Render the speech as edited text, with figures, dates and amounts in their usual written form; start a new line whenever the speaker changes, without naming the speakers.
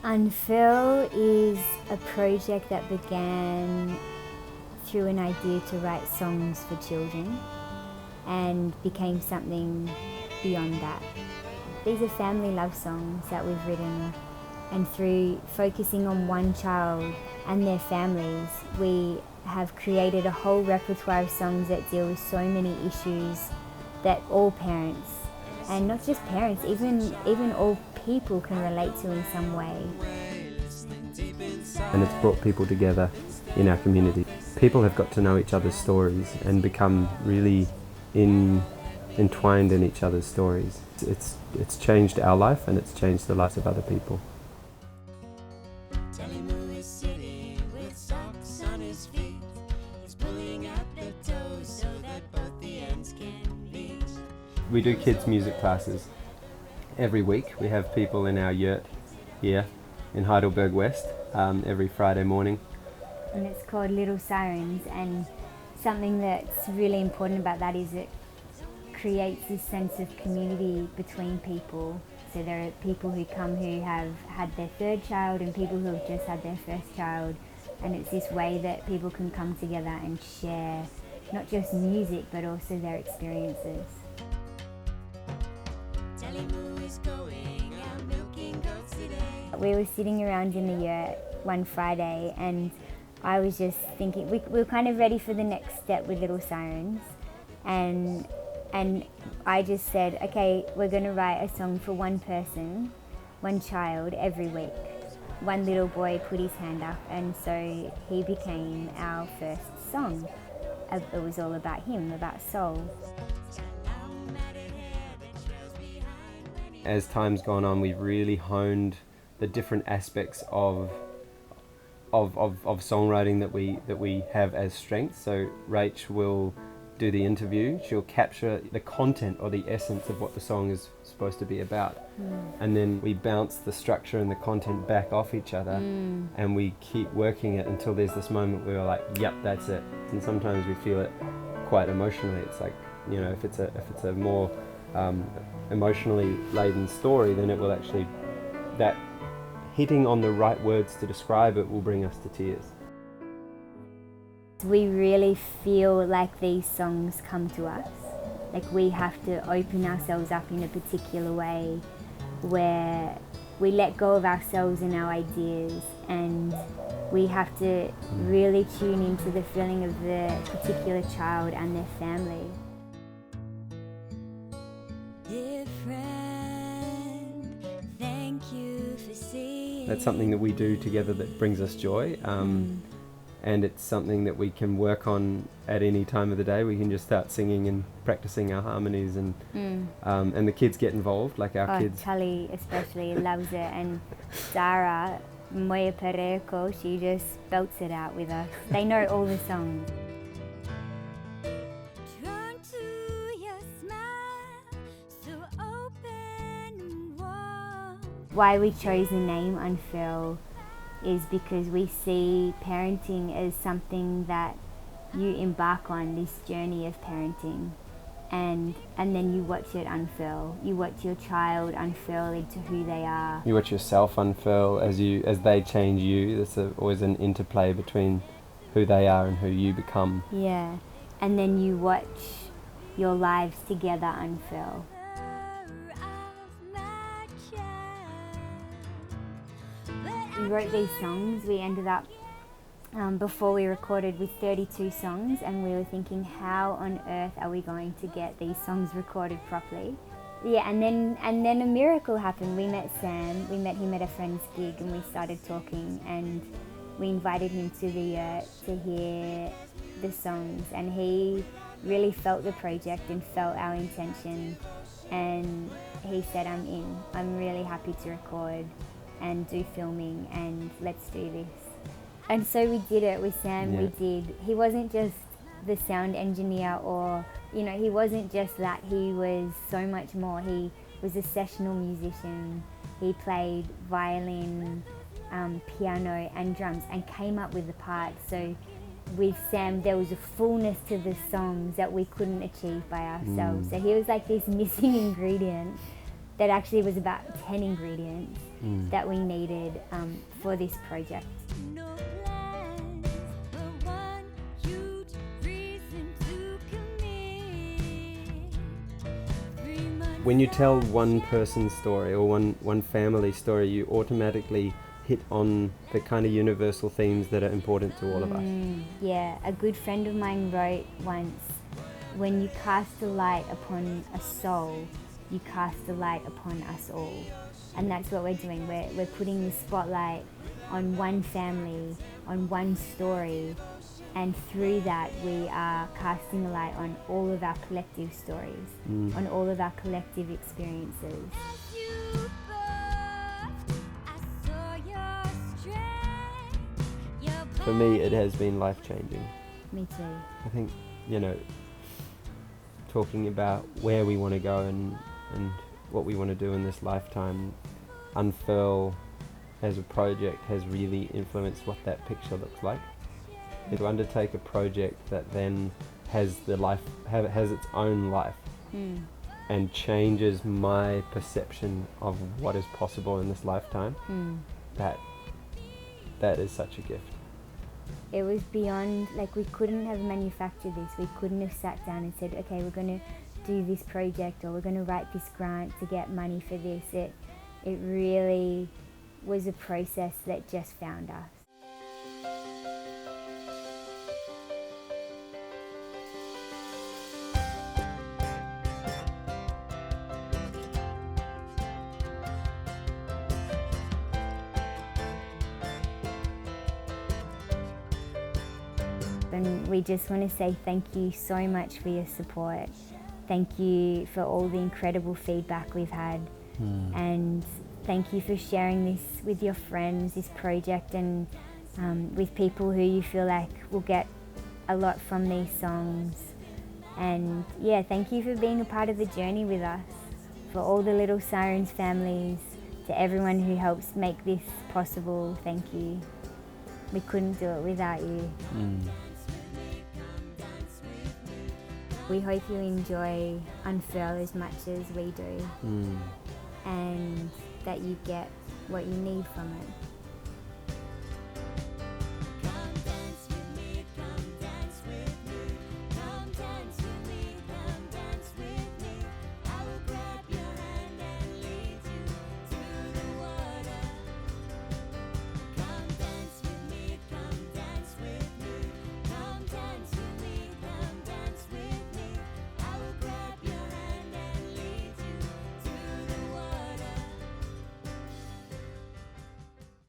Unfurl is a project that began through an idea to write songs for children and became something beyond that. These are family love songs that we've written, and through focusing on one child and their families, we have created a whole repertoire of songs that deal with so many issues that all parents, and not just parents, even all people can relate to in some way.
And it's brought people together in our community. People have got to know each other's stories and become really entwined in each other's stories. It's changed our life, and it's changed the lives of other people. We do kids' music classes every week. We have people in our yurt here in Heidelberg West every Friday morning.
And it's called Little Sirens, and something that's really important about that is it creates this sense of community between people. So there are people who come who have had their third child and people who have just had their first child, and it's this way that people can come together and share not just music but also their experiences. We were sitting around in the yurt one Friday, and I was just thinking, we were kind of ready for the next step with Little Sirens, and I just said, okay, we're going to write a song for one person, one child every week. One little boy put his hand up, and so he became our first song. It was all about him, about soul.
As time's gone on, we've really honed the different aspects of songwriting that we have as strengths. So Rach will do the interview, she'll capture the content or the essence of what the song is supposed to be about. And then we bounce the structure and the content back off each other, and we keep working it until there's this moment where we're like, yep, that's it. And sometimes we feel it quite emotionally. It's like, you know, if it's a more emotionally laden story, then it will actually, that hitting on the right words to describe it will bring us to tears.
We really feel like these songs come to us. Like we have to open ourselves up in a particular way where we let go of ourselves and our ideas, and we have to really tune into the feeling of the particular child and their family.
That's something that we do together that brings us joy, and it's something that we can work on at any time of the day. We can just start singing and practicing our harmonies, and the kids get involved, like our kids.
Tully especially loves it, and Dara, Moya Pereko, she just belts it out with us. They know all the songs. Why we chose the name Unfurl is because we see parenting as something that you embark on, this journey of parenting, and then you watch it unfurl. You watch your child unfurl into who they are. You
watch yourself unfurl as they change you. There's always an interplay between who they are and who you become.
Yeah, and then you watch your lives together unfurl. We wrote these songs. We ended up, before we recorded, with 32 songs, and we were thinking, how on earth are we going to get these songs recorded properly? Yeah, and then a miracle happened. We met Sam. We met him at a friend's gig, and we started talking, and we invited him to the yurt to hear the songs, and he really felt the project and felt our intention, and he said, I'm in. I'm really happy to record and do filming, and let's do this. And so we did it with Sam. We did. He wasn't just the sound engineer, or, you know, he wasn't just that. He was so much more. He was a sessional musician. He played violin, piano and drums, and came up with the parts. So with Sam, there was a fullness to the songs that we couldn't achieve by ourselves. So he was like this missing ingredient that actually was about 10 ingredients
Mm.
that we needed for this project.
No plans, but one huge reason to commit. 3 months
When you tell one person's story or one family story, you automatically hit on the kind of universal themes that are important to all of us.
Yeah, a good friend of mine wrote once, when you cast a light upon a soul, you cast a light upon us all. And that's what we're doing. We're putting the spotlight on one family, on one story, and through that we are casting a light on all of our collective stories, on all of our collective experiences.
you both, I saw your strength, your
For me, it has been life-changing.
Me too.
I think, talking about where we want to go and what we want to do in this lifetime, Unfurl as a project has really influenced what that picture looks like. To undertake a project that then has has its own life and changes my perception of what is possible in this lifetime, that is such a gift.
It was beyond, like, we couldn't have manufactured this. We couldn't have sat down and said, okay, we're going to do this project, or we're going to write this grant to get money for this. It really was a process that just found us. And we just want to say thank you so much for your support. Thank you for all the incredible feedback we've had. And thank you for sharing this with your friends, this project, and with people who you feel like will get a lot from these songs. And yeah, thank you for being a part of the journey with us. For all the Little Sirens families, to everyone who helps make this possible, thank you. We couldn't do it without you. We hope you enjoy Unfurl as much as we do, and that you get what you need from it.